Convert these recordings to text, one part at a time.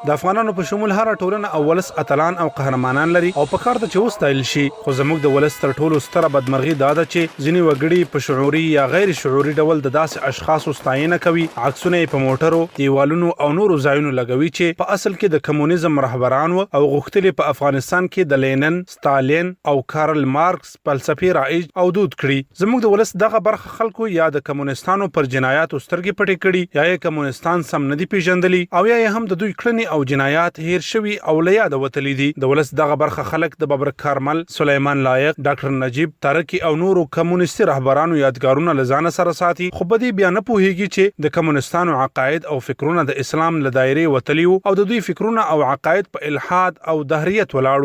د افغانانو په شمول هر ټولنه او ولس اتلان او قهرمانان لري او په کار ته چې وستایل شي، خو زموږ د ولس تر ټولو ستره بدمرغي دا ده چې ځینې وګړي په شعوري یا غیر شعوري ډول د داسې اشخاصو ستاینه کوي، عکسونه یې په موټرو، دیوالونو او نورو ځایونو لګوي چې په اصل کې د کمونیزم رهبران و او غوښتل په افغانستان کې د لینن، ستالین او کارل مارکس فلسفي رایج او دود کړي. زموږ د ولس دغه برخه خلکو یا د کمونستانو پر جنایاتو سترګې پټې کړي، یا یې کمونستان سم ندي پیژندلي او یا یې هم د دوی کړنې او جنایات هیر شوي او له یاده وتلي دي. د ولس دغه برخه خلک د ببرک کارمل، سلیمان لایق، ډاکټر نجیب ترکی او نورو کمونستي رهبرانو یادګارونه له ځانه سره ساتي، خو په دې بیا نه پوهیږي چې د کمونستانو عقاید او فکرونه د اسلام له دایرې وتلي او د دوی فکرونه او عقاید په الحاد او دهریت ولاړ.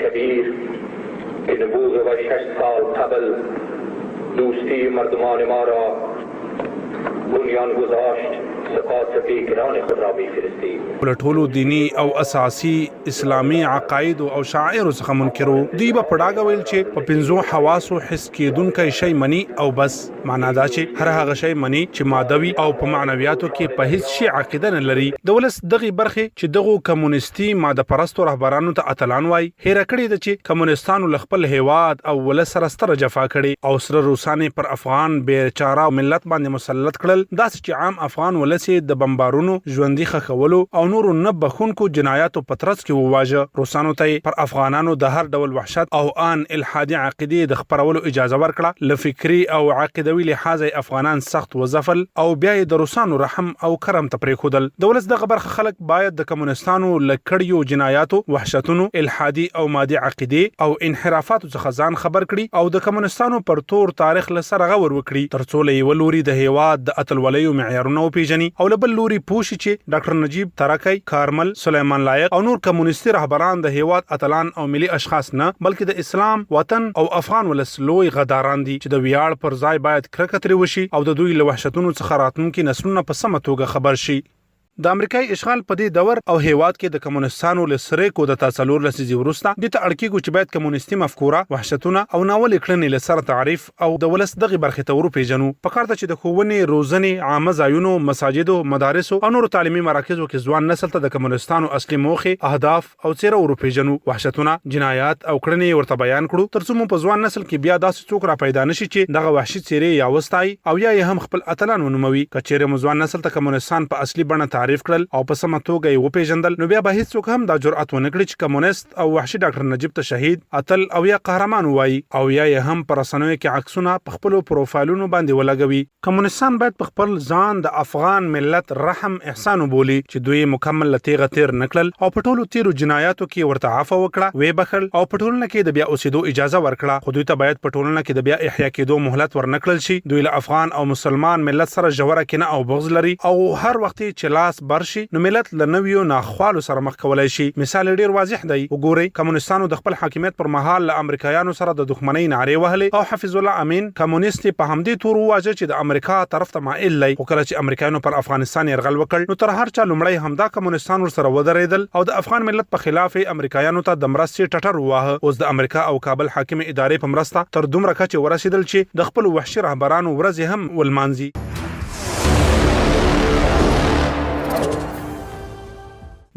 کبیر که نبوغ و 6 سال قبل دوستی مردمان ما را بنیان گذاشت، سپاس پیکران خود را می‌فرستیم. ټولو دینی او اساسي اسلامي عقاید او شعائر څخه منکرو، دوی په پړاګه ویل چې په 5 حواسو حس کېدونکي شی منی او بس. معنا دا چې هر هغه شی منی چې مادوي او په معنویاتو کې په هیڅ شی عقیده نه لري. د ولس دغه برخه چې دغه کمونیستي ماده پرستو رهبرانو ته اتلان وای، هیر کړی د چې کمونستانو خپل هیواد او ولس سره ستر جفا کړي او سره روسانه پر افغان بیچاره ملت باندې مسلط کړل، داس چې عام افغان ولس د بمبارونو، ژوندۍ خښولو او نورو نه بخونکو جنایاتو په ترڅ کې وواژه. روسانو ته پر افغانانو د هر ډول وحشت او ان الحادي عقیدې د خپرولو اجازه ورکړه. له فکری او عقیدوي لحاظ افغانان سخت وځفل او بیا د روسانو رحم او کرم ته پرېښودل. د ولس دغه برخه خلک باید د کمونستانو له کړیو جنایاتو، وحشتونو، الحادي او مادي عقیدې او انحرافاتو څخه ځان خبر کړي او د کمونستانو پر تور تاریخ له سره غور وکړي، ترڅو له یو لوري د هیواد د اتلولیو معیارونه وپیژني او له بل لوري پوښي چې ډاکټر نجیب ترکی، کارمل، سلیمان لایق او نور کمونیستي رهبران د هیواد اتلان او ملي اشخاص نه، بلکې د اسلام، وطن او افغان ولس لوی غداران دي چې د ویاړ پر ځای باید کرکه ترې وشي او د دوی له وحشتونو څخه راتلونکي نسلونه په سمه توګه خبر شي. د امریکای اشغال په دې دور او هیواد کې د کمونستانو له سره کو د تاسلور لسیزي ورسته د تړکیګو چې باید کمونیستي مفکوره، وحشتونه او ناول کړنې له سره تعریف او د ولس دغه برخه ته ورپیژنو. په کار ته چې د ښوونې، روزنې، عامه ځایونو، مساجدو، مدارسو او نورو تعلیمي مراکزو کې ځوان نسل ته د کمونستانو اصلي موخې، اهداف او څیره ورپیژنو. وحشتونه، جنایات او کړنې ورته بیان کړو، ترڅو مو په ځوان نسل کې بیا داسې څوک را پیدا نشي چې دغه وحشي څیرې یا وستای او یا هم خپل اتلان ونوموي. کچېره مو ځوان نسل ته کمونستان په اصلي بڼه تعریف کړل او په سمه توګه یې وپیژندل، نو بیا به هیڅوک هم دا جرأت ونه کړي چې کمونست او وحشي ډاکټر نجیب ته شهید، اتل او یا قهرمان وایي او یا هم پر رسنیو کې عکسونه په خپل پروفایلونو باندې ولګوي. کمونستان باید په خپل ځان د افغان ملت رحم احسان وبولي چې دوی مکمل لتیغه تیر نکړل او په ټولو تیرو جنایاتو کې ورته عفو وکړه، وی بخل او په ټولنه کې د بیا اوسېدو اجازه ورکړه. خو دوی ته باید په ټولنه کې د بیا احیا کېدو مهلت ورنکړل شي. دوی له افغان او مسلمان ملت سره ژوره کینه او بغض لري او هر وخت چې لاس برشي نو ملت له نویو ناخوالو سره مخ کولای شي. مثال ډیر واضح دی. وګورئ، کمونستانو د خپل حاکمیت پر مهال له امریکایانو سره د دښمنۍ نعرې وهلې او حفظ الله امین کمونیست په همدې تور واجه چې د امریکا طرف ته مائل دی. خو کله چې امریکایانو پر افغانستان يرغل وکړ نو تر هر چا لومړی همدا کمونستان ور سره ودرېدل او د افغان ملت په خلاف امریکایانو ته د مرستې ټټر ووهه. اوس د امریکا او کابل حاکم ادارې په مرسته تر دومره کچې ورسېدل چې د خپل وحشي رهبرانو ورځې هم ولمانځي.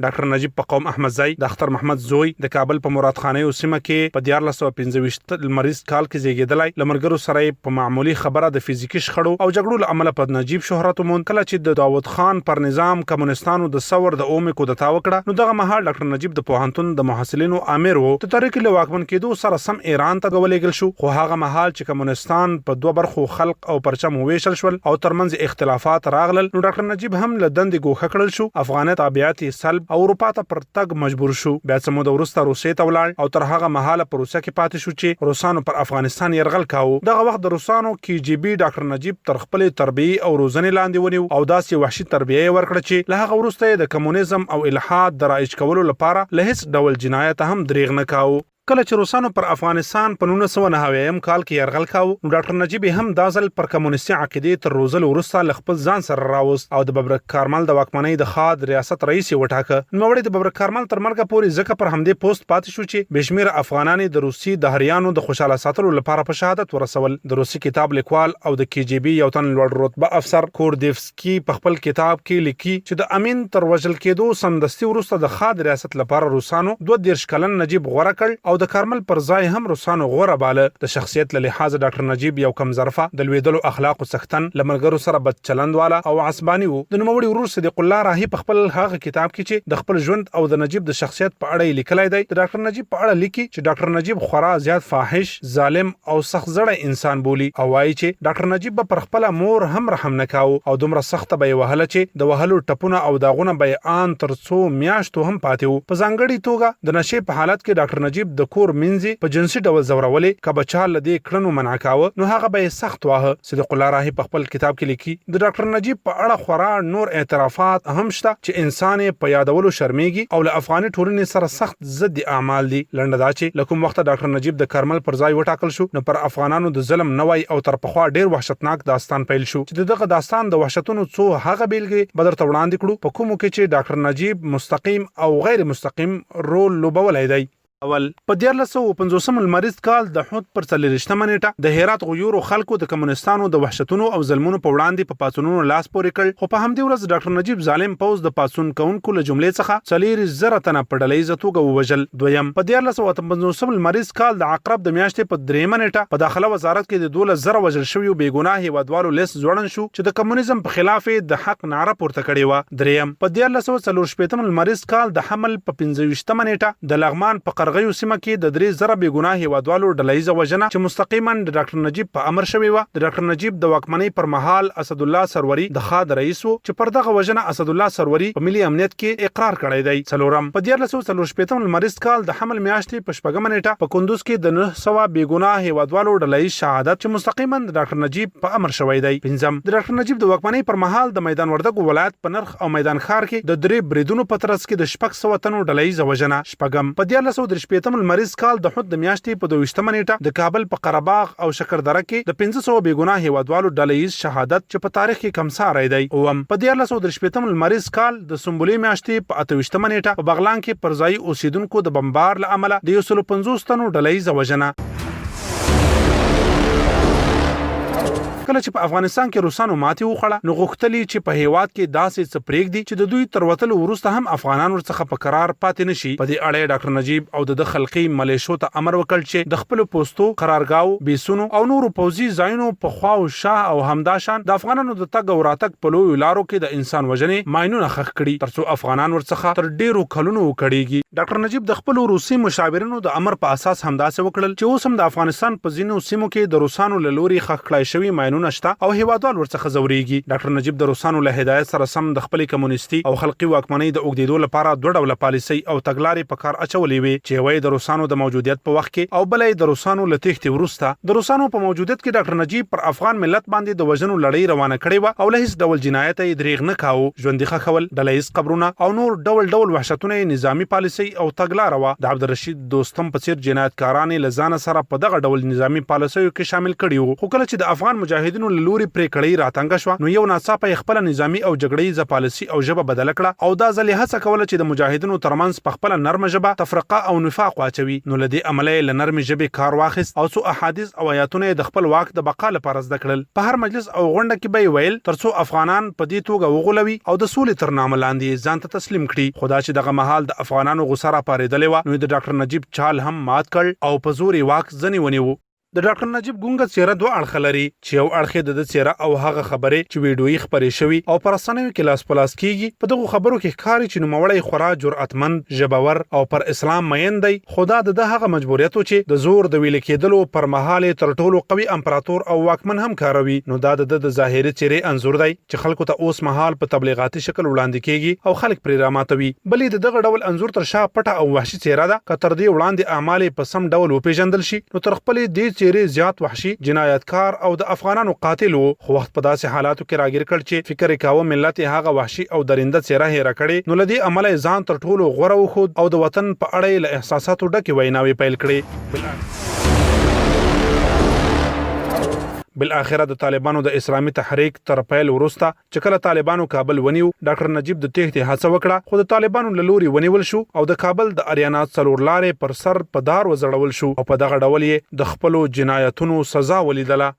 ډاکټر نجیب په قوم احمدزی د اختر محمد زوی د کابل په مراد خانه سیمه کې په 1425 لمریز کال کې زیږیدلی. لمرګرو سره په معمولی خبره د فزیکی شخړو او جګړو له امله په نجیب شهرت مون. کله چې د داوود خان پر نظام کمونستانو د ثور د اومې کودتا وکړه نو دغه مهال ډاکټر نجیب د پوهنتون د محصلینو امیر وو. د تاریخ له واکمن کېدو سره سم ایران ته ولېږل شو. خو هغه مهال چې کمونستان په دوه برخو خلق او پرچم وویشل شول او ترمنځ اختلافات راغلل نو ډاکټر نجیب هم له دندې ګوښه کړل شو. افغانیت تابعیت سلب او اروپا ته پر تګ مجبور شو. بیا څه موده وروسته روسیې ته ولاړ او تر هغه مهاله په روسیه کې پاتې شو چې روسانو پر افغانستان يرغل کاوه. دغه وخت د روسانو کې جی بي ډاکټر نجیب تر خپل تربیه او روزنې لاندې ونیو او داسې وحشي تربیه ورکړه چې له هغه وروسته د کمونیزم او الحاد د رایج کولو لپاره له هیڅ ډول جنایت هم دریغ نه کاوه. کله چې روسانو پر افغانستان په 1990 کال کې یرغل کاوه نو ډاکټر نجیب هم دا ځل پر کمونیستي عقیدې تر روزل وروسته ل خپل ځان سره راوست او د ببرک کارمل د واکمنۍ د خاد ریاست رئیس وټاکه. نوموړی د ببرک کارمل تر مرګه پورې ځکه پر همدې پوسټ پاتې شو چې بشمیر افغانان د روسي د هریانو د خوشاله ساتلو لپاره په شهادت ورسول. د روسي کتاب لیکوال او د کې جی بي یو تن لوړ رتبه افسر کوردیفسکي په خپل کتاب کې لیکي چې د امین تر وژل کېدو سمدستي وروسته د خاد ریاست لپاره روسانو 22 کلن نجیب غوړه کړ او د کارمل پر ځای هم روسانو غوړه باله. د شخصیت له لحاظ ډاکټر نجیب یو کم ظرفه د لویدلو اخلاق او سختن لمرګرو سره بد چلند والا او عصباني وو. د نوموړي ورور صدیق الله راهي په خپل هغه کتاب کې چې د خپل ژوند او د نجیب د شخصیت په اړه لیکلای دی د ډاکټر نجیب په اړه لیکي چې ډاکټر نجیب خورا زیات فاحش، ظالم او سخت زړه انسان بولی او وايي چې ډاکټر نجیب په خپل مور هم رحم نه کاوه او دومره سخت به وهله چې د وهلو ټپونه او داغونه به ان تر څو میاشتو هم پاتې وو. په ځانګړي توګه د نشې په حالت کې ډاکټر نجیب د کور منځي په جنسي ډول زورولې کبه چا لدې کړنو منع کاوه نو هغه به سخت واه. صدیق الله راهي په خپل کتاب کې لیکي د ډاکټر نجیب په اړه خورا نور اعترافات هم شته چې انسان په یادولو شرمېږي او له افغاني ټولنې سره سخت ضد اعمال دي. لنډه دا چې لکه وخت ډاکټر نجیب د کارمل پر ځای وټاکل شو نو پر افغانانو د ظلم نوای او تر پخوا ډیر وحشتناک داستان پیل شو چې دغه داستان د وحشتونو څو هغه بیلګې بدر ته وړاندې کړو په کومو کې چې ډاکټر نجیب مستقیم او غیر مستقیم رول لوبولای دی. اول په 1950 لمریز کال د حوت پر 40 منېټه د هرات غیور خلکو د کمونستانو د وحشتونو او ظلمونو په وړاندې په پاتونونو لاس پورې کړ خو په همدې ورځ ډاکټر نجیب ظالم پوز د پاتون کونکو له جملې څخه 40 تنه په ډلې توګه ووژل. دویم په 1950 لمریز کال د عقرب د میاشتې په 3 منېټه په داخله وزارت کې د 12 وژل شوی بیګناه هیوادوالو لیست جوړن شو چې د کمونیزم په خلاف د حق نعره پورته کړې و. دریم په 1940 لمریز کال د حمل په 25 منېټه د لغمان په قرغیو سیمه کې د 3 بیګناه هیوادوالو ډلهیزه وژنه چې مستقیما د ډاکټر نجیب په امر شوی و. د ډاکټر نجیب د واکمنۍ پر مهال اسد الله سروري د خاد رئیس و چې پر دغه وژنه اسد الله سروري په ملي امنیت کې اقرار کړی دی. څلورم په 1940 لمریز کال د حمل میاشتې په 4 منېټه په کندوز کې د 900 بیګناه هیوادوالو ډلهیز شهادت چې مستقیما د ډاکټر نجیب په امر شوی دی. پنځم د ډاکټر نجیب د واکمنۍ پر مهال د میدان وردګو ولایت په نرخ او میدان خار کې د 3 بریدونو په ترڅ کې د 600 تنو ډلهیزه وژنه. شپږم په 1940 لمریز کال د حوت د میاشتې په 22 منېټه د کابل په قرهباغ او شکردره کې د 500 بیګناه هیوادوالو ډلهیز شهادت چې په تاریخ کې کمساری دی. اوم په 1940 لمریز کال د سنبلې میاشتې په 28 منېټه په بغلان کې پر ځای اوسیدونکو د بمبار له امله د 150 تنو ډلهیزه وژنه. کله چې په افغانستان کې روسانو ماتې وخوړه نو غوښتلی چې په هیواد کې داسې څه پرېږدي چې د دوی تر وتلو وروسته هم افغانان ورڅخه په قرار پاتې نشي. په دې اړه ډاکټر نجیب او د خلقي ملیشو ته امر وکړ چې د خپل پوستو، قرارګاو، بیسونو او نورو پوځي ځایونو په خوا او شاه او همداشان د افغانانو د تګ او راتګ په لویو لارو کې د انسان وژنې ماینونه خښ کړي ترڅو افغانان ورڅخه تر ډیرو کلونو وکړيږي. ډاکټر نجیب د خپل روسي مشاورینو د امر په اساس همداسې وکړل چې اوس هم د افغانستان په ځینو سیمو کې د روسانو له لوري خښ کړای شوی ماینونه شته او هیوادوال ورڅخه زوريږي. ډاکټر نجیب د روسانو له هدایت سره سم د خپل کمونیستي او خلقي واکمنۍ د اوګدیدو لپاره دوه ډوله پالیسي او تګلارې په کار اچولې وي چې وای د روسانو د موجودیت په وخت کې او بلې د روسانو له تېښتې وروسته د روسانو په موجودیت کې ډاکټر نجیب پر افغان ملت باندې د وژنو لړۍ روانه کړې و او له هیڅ ډول جنایت یې دریغ نه کاوه. ژوندۍ خښول، ډلهیز قبرونه او نور ډول وحشتونه نظامی پالیسي او تګلار و. د عبدالرشید دوستم په څیر جنایتکاران له ځان سره په دغه ډول نظامی پالیسیو کې شامل کړي وو. خو کله چې د افغان مجاهدینو له لوري پرې کړی راتنګ شو نو یو ناڅاپه خپل نظامی او جګړې پالیسي او ژبه بدل کړه او دا ځلې هڅه کوله چې د مجاهدینو ترمنځ په خپل نرمه ژبه تفرقه او نفاق واچوي. نو لدی عملې ل نرمه ژبه کار واخیست او څو احادیث او آیاتونه د خپل واک د بقا لپاره زده کړل. په هر مجلس او غونډه کې به ویل ترڅو افغانان په دې توګه وغولوي او د سولې تر نامه لاندې ځان ته تسلیم کړي. خدا چې دغه مهال د افغانانو غوسه را پارېدلې و نو د ډاکټر نجیب چال هم مات کړ او په زور واک ځنی ونیو. د ډاکټر نجیب ګونګه څیره دوه اړخ لري چې یو اړخ د څیره او هغه خبرې چې ویډیويي خبرې شوي او پر رسنیو کې لاس پلاس کیږي. په دغه خبرو کې ښکاري چې نوموړی خورا جرأتمند، ژبور او پر اسلام مین دی. خدا د هغه مجبوریت چې د زور د ویل کېدلو پر مهال تر ټولو قوي امپراتور او واکمن هم کاروي. نو دا د ظاهري څیرې انزور دی چې خلکو ته اوس مهال په تبلیغاتي شکل وړاندې کیږي او خلک پرې راماتوي. بلې دغه ډول انزور تر شا پټه او وحشي څیره ده. که تر دې وړاندې اعمال په سم ډول وپیژندل شي نو تر خپل دې ډېر زیات وحشي جنایتکار او د افغانانو قاتل وو خو وخت په داسې حالاتو کې راګیر کړ چې فکر یې کاوه ملت یې هغه وحشي او درنده څېره هېره کړې نو له دې امله یې ځان تر ټولو غوره وښود او د وطن په اړه یې له احساساتو ډکې ویناوې پیل کړې. بالاخره د طالبانو د اسلامي تحریک تر پیل وروسته چې کله طالبانو کابل ونیو ډاکټر نجیب د تېښتې هڅه وکړه خو د طالبانو له لوري ونیول شو او د کابل د اریانا څلور لارې پر سر په دار وځړول شو او په دغه ډول یې د خپلو جنایتونو سزا ولیدله.